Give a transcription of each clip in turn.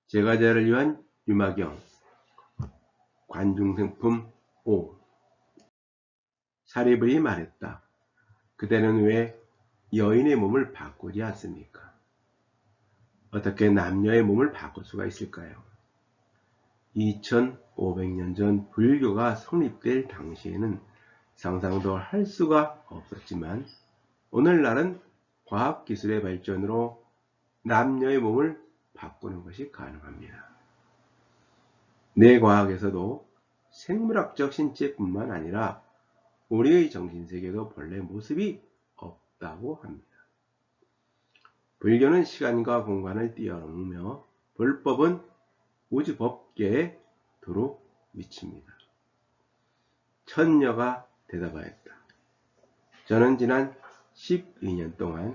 제가자를 위한 유마경 관중생품 5. 사리불이 말했다. 그대는 왜 여인의 몸을 바꾸지 않습니까? 어떻게 남녀의 몸을 바꿀 수가 있을까요? 2500년 전 불교가 성립될 당시에는 상상도 할 수가 없었지만 오늘날은 과학기술의 발전으로 남녀의 몸을 바꾸는 것이 가능합니다. 뇌과학에서도 생물학적 신체뿐만 아니라 우리의 정신세계도 본래 모습이 없다고 합니다. 불교는 시간과 공간을 뛰어넘으며 불법은 우주법계에 두루 미칩니다. 천녀가 대답하였다. 저는 지난 12년 동안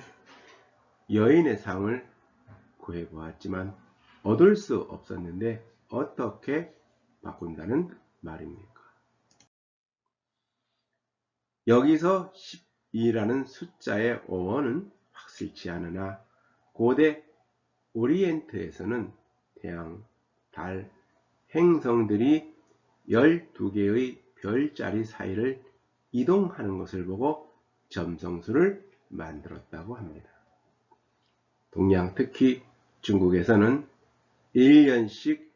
여인의 상을 구해보았지만 얻을 수 없었는데 어떻게 바꾼다는 말입니까? 여기서 12라는 숫자의 어원은 확실치 않으나 고대 오리엔트에서는 태양, 달, 행성들이 12개의 별자리 사이를 이동하는 것을 보고 점성술을 만들었다고 합니다. 동양, 특히 중국에서는 1년씩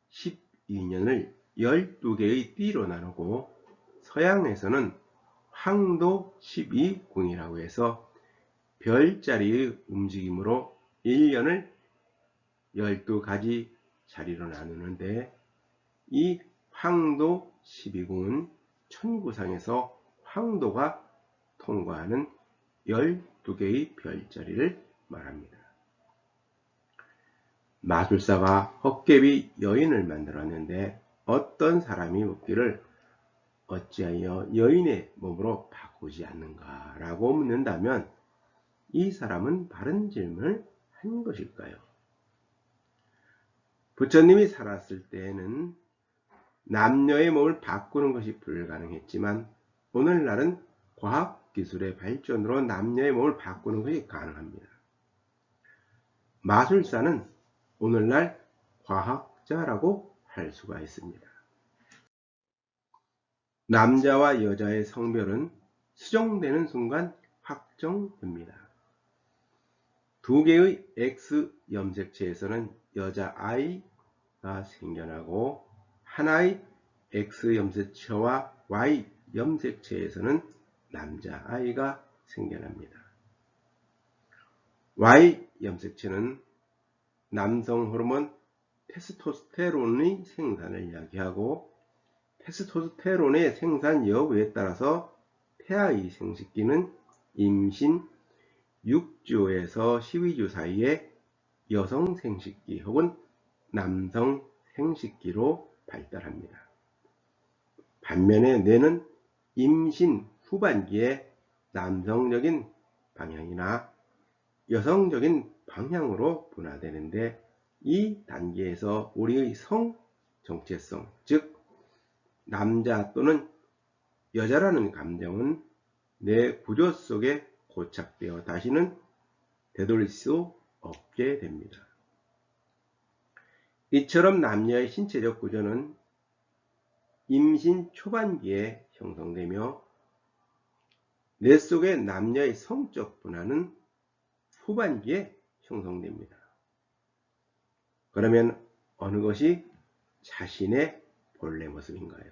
12년을 12개의 띠로 나누고 서양에서는 황도 12궁이라고 해서 별자리의 움직임으로 1년을 12가지 자리로 나누는데 이 황도 12궁은 천구상에서 황도가 통과하는 12개의 별자리를 말합니다. 마술사가 헛개비 여인을 만들었는데 어떤 사람이 묻기를 어찌하여 여인의 몸으로 바꾸지 않는가 라고 묻는다면 이 사람은 바른 질문을 한 것일까요? 부처님이 살았을 때에는 남녀의 몸을 바꾸는 것이 불가능했지만 오늘날은 과학기술의 발전으로 남녀의 몸을 바꾸는 것이 가능합니다. 마술사는 오늘날 과학자라고 할 수가 있습니다. 남자와 여자의 성별은 수정되는 순간 확정됩니다. 두 개의 X 염색체에서는 여자 I가 생겨나고 하나의 X 염색체와 Y 염색체에서는 남자 I가 생겨납니다. Y 염색체는 남성 호르몬 테스토스테론의 생산을 이야기하고 테스토스테론의 생산 여부에 따라서 태아의 생식기는 임신 6주에서 12주 사이에 여성 생식기 혹은 남성 생식기로 발달합니다. 반면에 뇌는 임신 후반기에 남성적인 방향이나 여성적인 방향으로 분화되는데 이 단계에서 우리의 성 정체성, 즉 남자 또는 여자라는 감정은 뇌 구조 속에 고착되어 다시는 되돌릴 수 없게 됩니다. 이처럼 남녀의 신체적 구조는 임신 초반기에 형성되며 뇌 속의 남녀의 성적 분화는 후반기에 형성됩니다. 그러면 어느 것이 자신의 본래 모습인가요?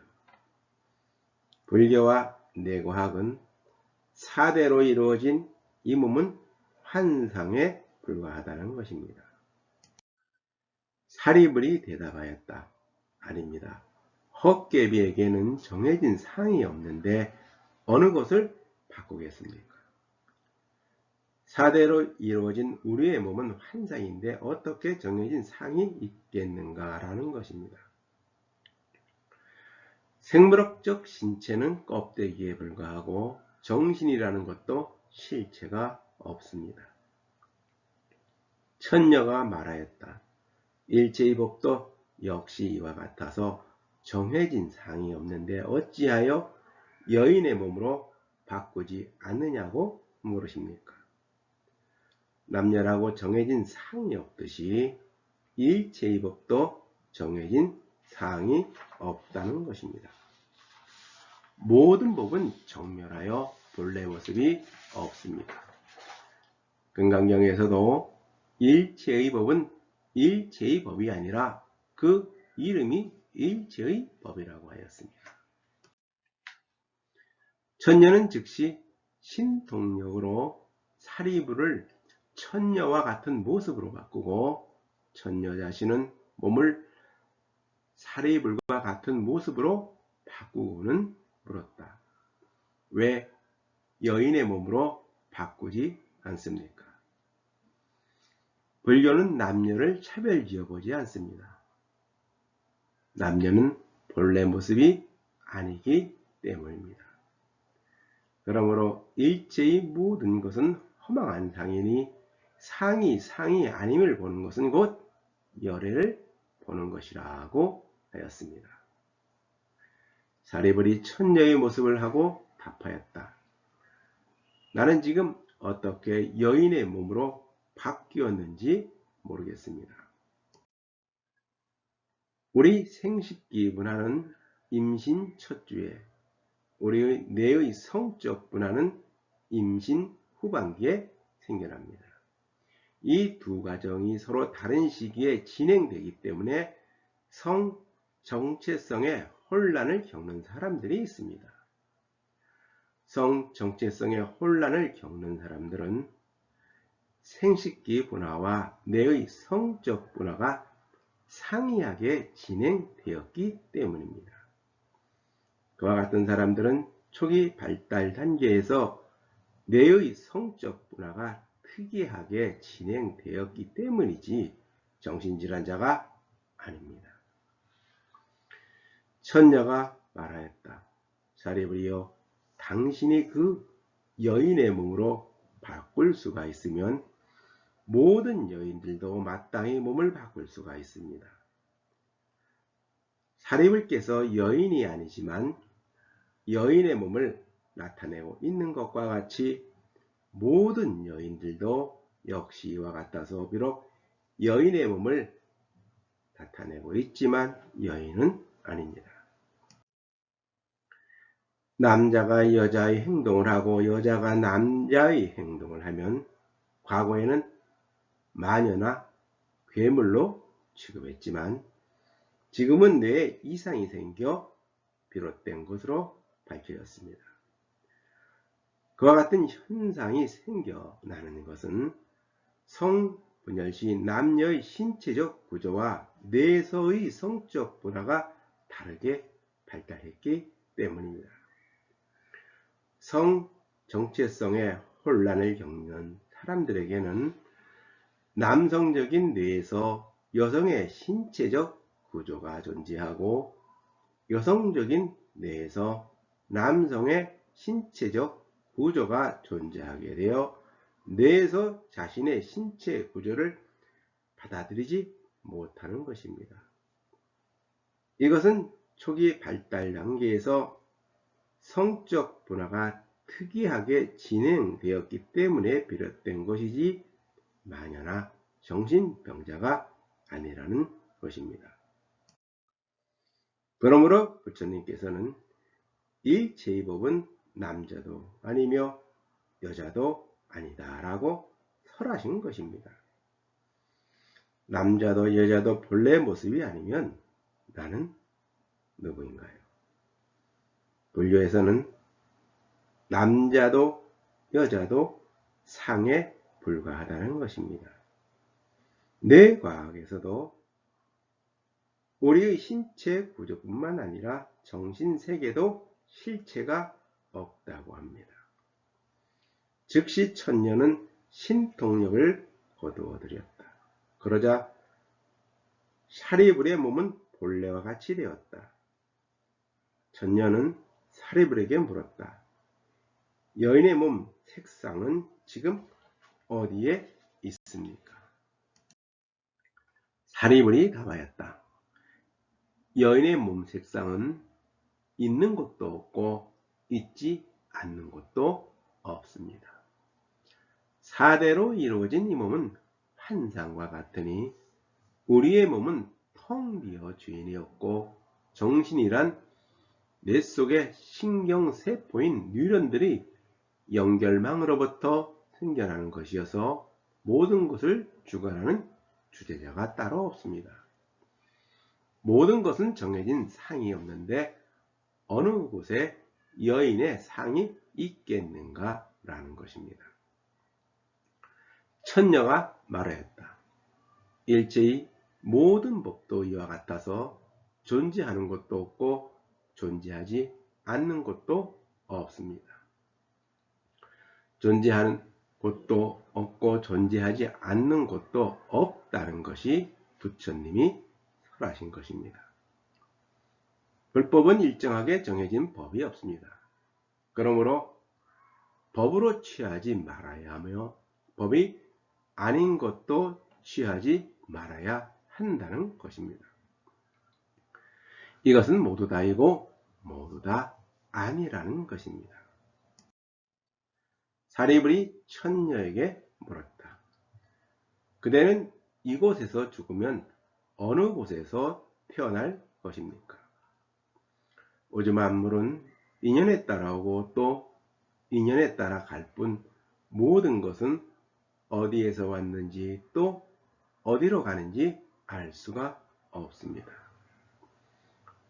불교와 뇌과학은 사대로 이루어진 이 몸은 환상에 불과하다는 것입니다. 사리불이 대답하였다. 아닙니다. 헛개비에게는 정해진 상이 없는데 어느 것을 바꾸겠습니까? 사대로 이루어진 우리의 몸은 환상인데 어떻게 정해진 상이 있겠는가라는 것입니다. 생물학적 신체는 껍데기에 불과하고 정신이라는 것도 실체가 없습니다. 천녀가 말하였다. 일체의 법도 역시 이와 같아서 정해진 상이 없는데 어찌하여 여인의 몸으로 바꾸지 않느냐고 물으십니까? 남녀라고 정해진 상이 없듯이 일체의 법도 정해진 사항이 없다는 것입니다. 모든 법은 정멸하여 본래 모습이 없습니다. 금강경에서도 일체의 법은 일체의 법이 아니라 그 이름이 일체의 법이라고 하였습니다. 천녀는 즉시 신통력으로 사리부를 천녀와 같은 모습으로 바꾸고 천녀 자신은 몸을 사리불과 같은 모습으로 바꾸고는 물었다. 왜 여인의 몸으로 바꾸지 않습니까? 불교는 남녀를 차별지어 보지 않습니다. 남녀는 본래 모습이 아니기 때문입니다. 그러므로 일체의 모든 것은 허망한 상이니 상이 아님을 보는 것은 곧 열애를 보는 것이라고 하였습니다. 사리불이 천녀의 모습을 하고 답하였다. 나는 지금 어떻게 여인의 몸으로 바뀌었는지 모르겠습니다. 우리 생식기 문화는 임신 첫 주에, 우리의 뇌의 성적 문화는 임신 후반기에 생겨납니다. 이 두 과정이 서로 다른 시기에 진행되기 때문에 성 정체성의 혼란을 겪는 사람들이 있습니다. 성 정체성의 혼란을 겪는 사람들은 생식기 분화와 뇌의 성적 분화가 상이하게 진행되었기 때문입니다. 그와 같은 사람들은 초기 발달 단계에서 뇌의 성적 분화가 특이하게 진행되었기 때문이지 정신질환자가 아닙니다. 천녀가 말하였다. 사리불이여, 당신이 그 여인의 몸으로 바꿀 수가 있으면 모든 여인들도 마땅히 몸을 바꿀 수가 있습니다. 사리불께서 여인이 아니지만 여인의 몸을 나타내고 있는 것과 같이 모든 여인들도 역시 이와 같아서 비록 여인의 몸을 나타내고 있지만 여인은 아닙니다. 남자가 여자의 행동을 하고 여자가 남자의 행동을 하면 과거에는 마녀나 괴물로 취급했지만 지금은 뇌에 이상이 생겨 비롯된 것으로 밝혀졌습니다. 그와 같은 현상이 생겨나는 것은 성분열시 남녀의 신체적 구조와 뇌에서의 성적 분화가 다르게 발달했기 때문입니다. 성 정체성의 혼란을 겪는 사람들에게는 남성적인 뇌에서 여성의 신체적 구조가 존재하고 여성적인 뇌에서 남성의 신체적 구조가 존재하게 되어 뇌에서 자신의 신체 구조를 받아들이지 못하는 것입니다. 이것은 초기 발달 단계에서 성적 분화가 특이하게 진행되었기 때문에 비롯된 것이지 마녀나 정신병자가 아니라는 것입니다. 그러므로 부처님께서는 일체의 법은 남자도 아니며 여자도 아니다 라고 설하신 것입니다. 남자도 여자도 본래 모습이 아니면 나는 누구인가요? 불교에서는 남자도 여자도 상에 불과하다는 것입니다. 뇌과학에서도 우리의 신체 구조뿐만 아니라 정신세계도 실체가 없다고 합니다. 즉시 천녀는 신통력을 거두어들였다. 그러자 사리불의 몸은 본래와 같이 되었다. 천녀는 사리불에게 물었다. 여인의 몸 색상은 지금 어디에 있습니까? 사리불이 답하였다. 여인의 몸 색상은 있는 곳도 없고 있지 않는 곳도 없습니다. 사대로 이루어진 이 몸은 환상과 같으니 우리의 몸은 텅 비어 주인이 없고 정신이란 뇌 속의 신경세포인 뉴런들이 연결망으로부터 생겨나는 것이어서 모든 것을 주관하는 주재자가 따로 없습니다. 모든 것은 정해진 상이 없는데 어느 곳에 여인의 상이 있겠는가 라는 것입니다. 천녀가 말하였다. 일제히 모든 법도 이와 같아서 존재하는 것도 없고 존재하지 않는 것도 없습니다. 존재하는 것도 없고 존재하지 않는 것도 없다는 것이 부처님이 설하신 것입니다. 불법은 일정하게 정해진 법이 없습니다. 그러므로 법으로 취하지 말아야 하며 법이 아닌 것도 취하지 말아야 한다는 것입니다. 이것은 모두 다이고 모두 다 아니라는 것입니다. 사리불이 천녀에게 물었다. 그대는 이곳에서 죽으면 어느 곳에서 태어날 것입니까? 우주 만물은 인연에 따라오고 또 인연에 따라 갈 뿐 모든 것은 어디에서 왔는지 또 어디로 가는지 알 수가 없습니다.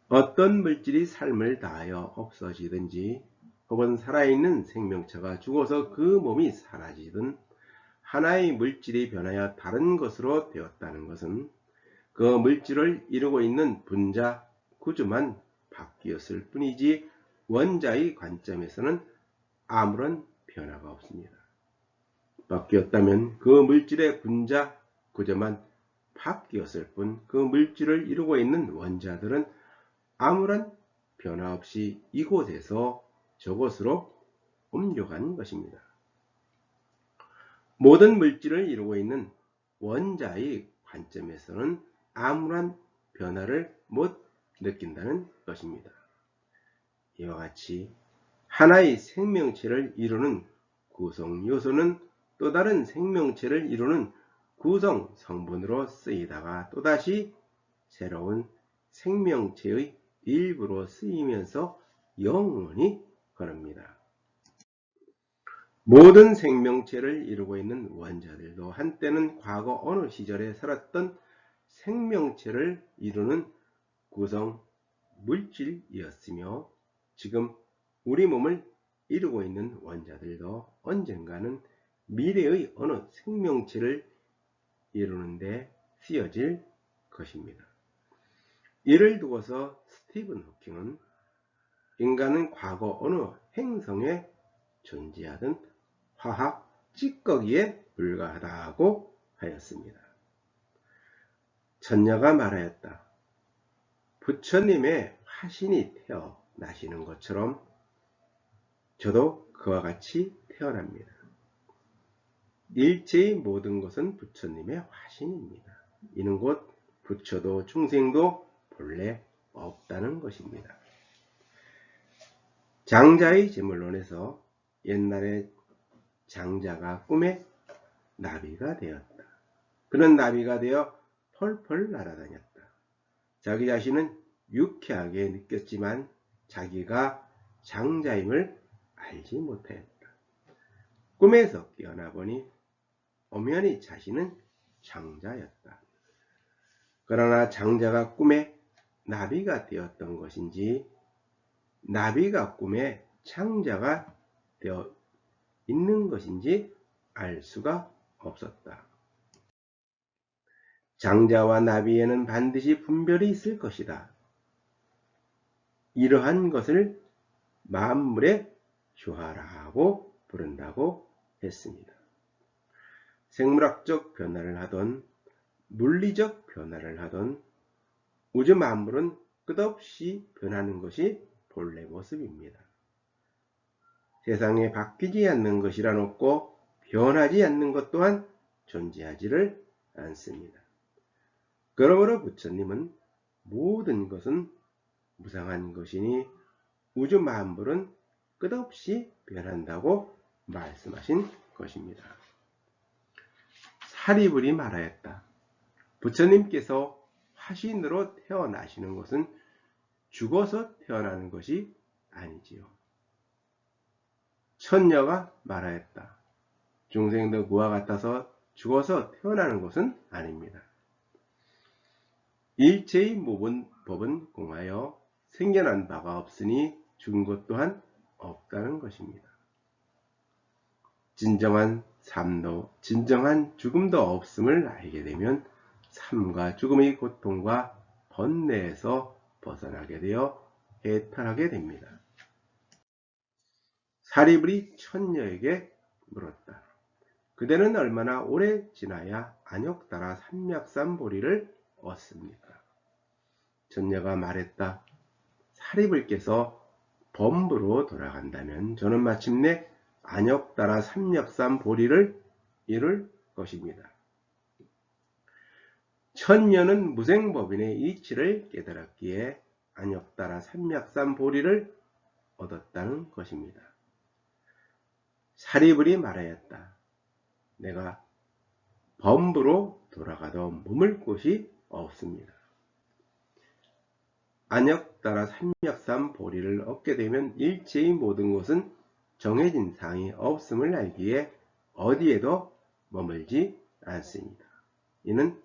어떤 물질이 삶을 다하여 없어지든지 혹은 살아있는 생명체가 죽어서 그 몸이 사라지든 하나의 물질이 변하여 다른 것으로 되었다는 것은 그 물질을 이루고 있는 분자, 구조만 바뀌었을 뿐이지 원자의 관점에서는 아무런 변화가 없습니다. 바뀌었다면 그 물질의 분자, 구조만 바뀌었을 뿐 그 물질을 이루고 있는 원자들은 아무런 변화 없이 이곳에서 저곳으로 옮겨간 것입니다. 모든 물질을 이루고 있는 원자의 관점에서는 아무런 변화를 못 느낀다는 것입니다. 이와 같이 하나의 생명체를 이루는 구성 요소는 또 다른 생명체를 이루는 구성 성분으로 쓰이다가 또다시 새로운 생명체의 일부로 쓰이면서 영원히 흐릅니다. 모든 생명체를 이루고 있는 원자들도 한때는 과거 어느 시절에 살았던 생명체를 이루는 구성 물질이었으며 지금 우리 몸을 이루고 있는 원자들도 언젠가는 미래의 어느 생명체를 이루는데 쓰여질 것입니다. 이를 두고서 스티븐 호킹은 인간은 과거 어느 행성에 존재하던 화학 찌꺼기에 불과하다고 하였습니다. 천녀가 말하였다. 부처님의 화신이 태어나시는 것처럼 저도 그와 같이 태어납니다. 일체의 모든 것은 부처님의 화신입니다. 이는 곧 부처도 중생도 본래 없다는 것입니다. 장자의 제물론에서 옛날에 장자가 꿈에 나비가 되었다. 그는 나비가 되어 펄펄 날아다녔다. 자기 자신은 유쾌하게 느꼈지만 자기가 장자임을 알지 못하였다. 꿈에서 깨어나 보니 엄연히 자신은 장자였다. 그러나 장자가 꿈에 나비가 되었던 것인지 나비가 꿈에 장자가 되어 있는 것인지 알 수가 없었다. 장자와 나비에는 반드시 분별이 있을 것이다. 이러한 것을 만물의 조화라고 부른다고 했습니다. 생물학적 변화를 하던 물리적 변화를 하던 우주 만물은 끝없이 변하는 것이 본래 모습입니다. 세상에 바뀌지 않는 것이란 없고 변하지 않는 것 또한 존재하지를 않습니다. 그러므로 부처님은 모든 것은 무상한 것이니 우주 만물은 끝없이 변한다고 말씀하신 것입니다. 사리불이 말하였다. 부처님께서 화신으로 태어나시는 것은 죽어서 태어나는 것이 아니지요. 천녀가 말하였다. 중생도 그와 같아서 죽어서 태어나는 것은 아닙니다. 일체의 모든 법은 공하여 생겨난 바가 없으니 죽은 것 또한 없다는 것입니다. 진정한 삶도 진정한 죽음도 없음을 알게 되면 삶과 죽음의 고통과 번뇌에서 벗어나게 되어 해탈하게 됩니다. 사리불이 천녀에게 물었다. 그대는 얼마나 오래 지나야 안욕따라 삼맥삼보리를 얻습니까? 천녀가 말했다. 사리불께서 범부로 돌아간다면 저는 마침내 안욕따라 삼맥삼보리를 이룰 것입니다. 천녀는 무생법인의 이치를 깨달았기에 안욕따라 삼맥삼보리를 얻었다는 것입니다. 사리불이 말하였다. 내가 범부로 돌아가도 머물 곳이 없습니다. 안욕따라 삼맥삼보리를 얻게 되면 일체의 모든 것은 정해진 상이 없음을 알기에 어디에도 머물지 않습니다. 이는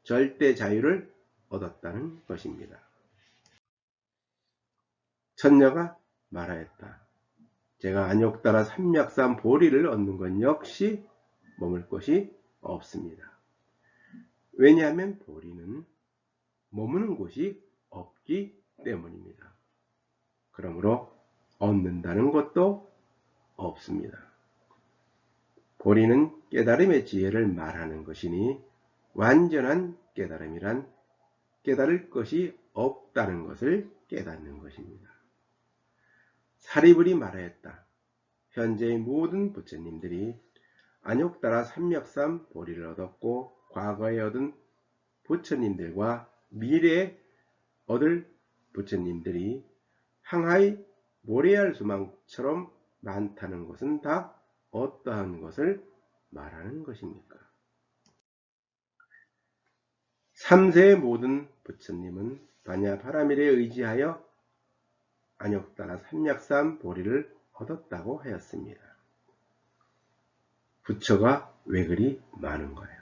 절대 자유를 얻었다는 것입니다. 천녀가 말하였다. 제가 안욕따라 삼맥삼보리를 얻는 건 역시 머물 곳이 없습니다. 왜냐하면 보리는 머무는 곳이 없기 때문입니다. 그러므로 얻는다는 것도 없습니다. 보리는 깨달음의 지혜를 말하는 것이니 완전한 깨달음이란 깨달을 것이 없다는 것을 깨닫는 것입니다. 사리불이 말하였다. 현재의 모든 부처님들이 안욕따라 삼맥삼보리를 얻었고 과거에 얻은 부처님들과 미래에 얻을 부처님들이 항하의 모래알 수만처럼 많다는 것은 다 어떠한 것을 말하는 것입니까? 3세의 모든 부처님은 반야바라밀에 의지하여 안욕따라 삼맥삼보리를 얻었다고 하였습니다. 부처가 왜 그리 많은 거예요?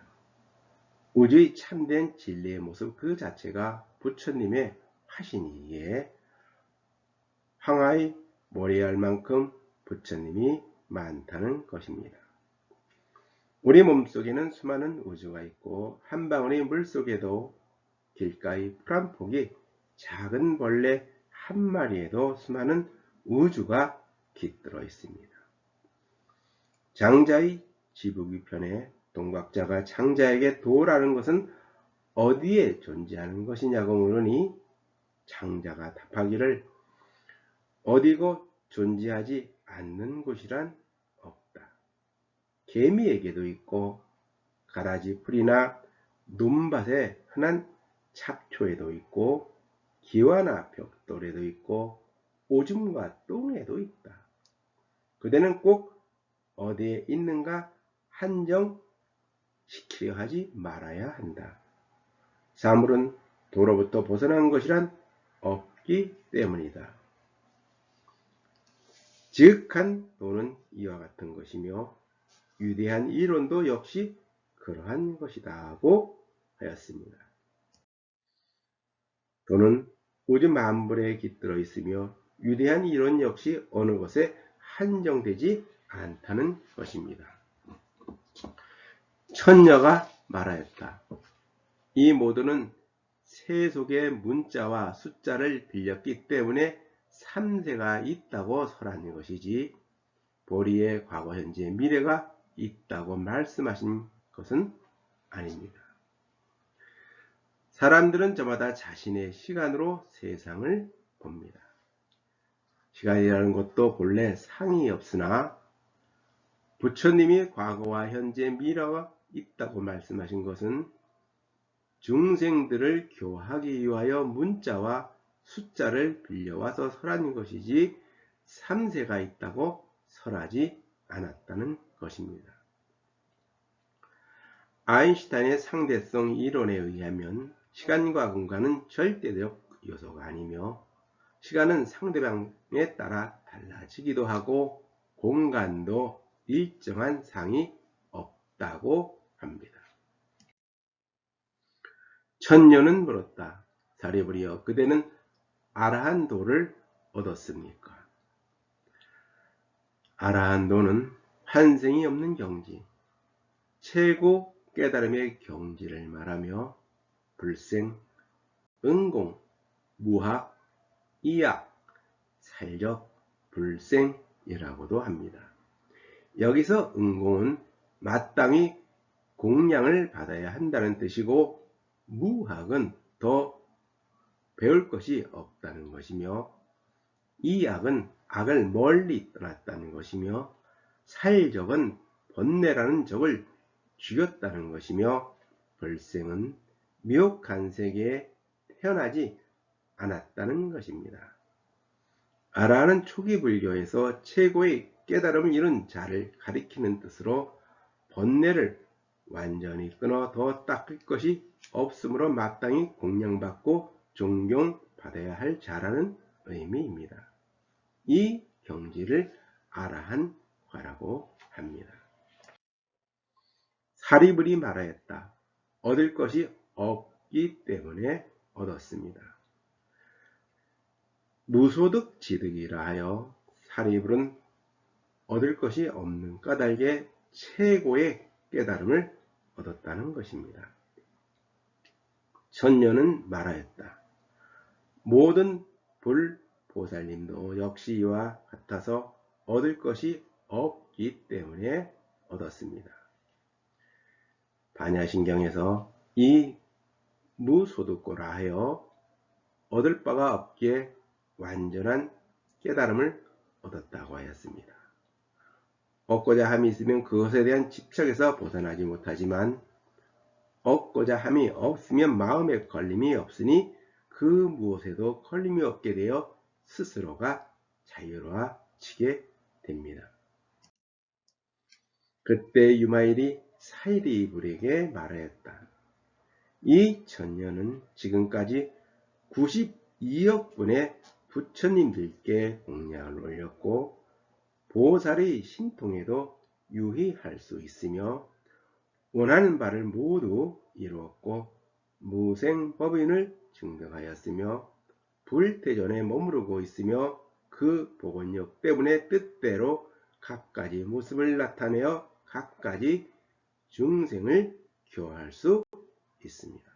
우주의 참된 진리의 모습 그 자체가 부처님의 화신이기에 황하의 모래알만큼 부처님이 많다는 것입니다. 우리 몸속에는 수많은 우주가 있고 한 방울의 물속에도 길가의 푸른 폭이 작은 벌레 한 마리에도 수많은 우주가 깃들어 있습니다. 장자의 지부귀편에 동각자가 장자에게 도라는 것은 어디에 존재하는 것이냐고 물으니 장자가 답하기를 어디고 존재하지 않는 곳이란 없다. 개미에게도 있고 가라지 풀이나 눈밭에 흔한 잡초에도 있고 기와나 벽돌에도 있고 오줌과 똥에도 있다. 그대는 꼭 어디에 있는가 한정시키려 하지 말아야 한다. 사물은 도로부터 벗어난 것이란 없기 때문이다. 지극한 도는 이와 같은 것이며 위대한 이론도 역시 그러한 것이다 하고 하였습니다. 도는 우주 만물에 깃들어 있으며 위대한 이론 역시 어느 것에 한정되지 않다는 것입니다. 천녀가 말하였다. 이 모두는 세속의 문자와 숫자를 빌렸기 때문에 3세가 있다고 설하는 것이지 보리의 과거, 현재, 미래가 있다고 말씀하신 것은 아닙니다. 사람들은 저마다 자신의 시간으로 세상을 봅니다. 시간이라는 것도 본래 상이 없으나 부처님이 과거와 현재, 미래가 있다고 말씀하신 것은 중생들을 교하기 위하여 문자와 숫자를 빌려와서 설한 것이지 3세가 있다고 설하지 않았다는 것입니다. 아인슈타인의 상대성 이론에 의하면 시간과 공간은 절대적 요소가 아니며 시간은 상대방에 따라 달라지기도 하고 공간도 일정한 상이 없다고 합니다. 천녀는 물었다. 사리불이여, 그대는 아라한도를 얻었습니까? 아라한도는 환생이 없는 경지, 최고 깨달음의 경지를 말하며 불생, 은공, 무학, 이학, 살적, 불생이라고도 합니다. 여기서 은공은 마땅히 공양을 받아야 한다는 뜻이고 무학은 더 배울 것이 없다는 것이며 이학은 악을 멀리 떠났다는 것이며 살적은 번뇌라는 적을 죽였다는 것이며 벌생은 미혹한 세계에 태어나지 않았다는 것입니다. 아라는 초기 불교에서 최고의 깨달음을 이룬 자를 가리키는 뜻으로 번뇌를 완전히 끊어 더 닦을 것이 없으므로 마땅히 공양받고 존경받아야 할 자라는 의미입니다. 이 경지를 아라한과라고 합니다. 사리불이 말하였다. 얻을 것이 없기 때문에 얻었습니다. 무소득 지득이라 하여 사리불은 얻을 것이 없는 까닭에 최고의 깨달음을 얻었다는 것입니다. 천녀는 말하였다. 모든 불보살님도 역시 이와 같아서 얻을 것이 없기 때문에 얻었습니다. 반야신경에서 이 무소득고라 하여 얻을 바가 없기에 완전한 깨달음을 얻었다고 하였습니다. 얻고자 함이 있으면 그것에 대한 집착에서 벗어나지 못하지만 얻고자 함이 없으면 마음에 걸림이 없으니 그 무엇에도 걸림이 없게 되어 스스로가 자유로워지게 됩니다. 그때 유마일이 사리불에게 말하였다. 이 천녀는 지금까지 92억 분의 부처님들께 공양을 올렸고 보살의 신통에도 유의할 수 있으며 원하는 바를 모두 이루었고 무생법인을 증득하였으며 불태전에 머무르고 있으며 그 복원력 때문에 뜻대로 각가지 모습을 나타내어 각가지 중생을 교화할 수 있습니다.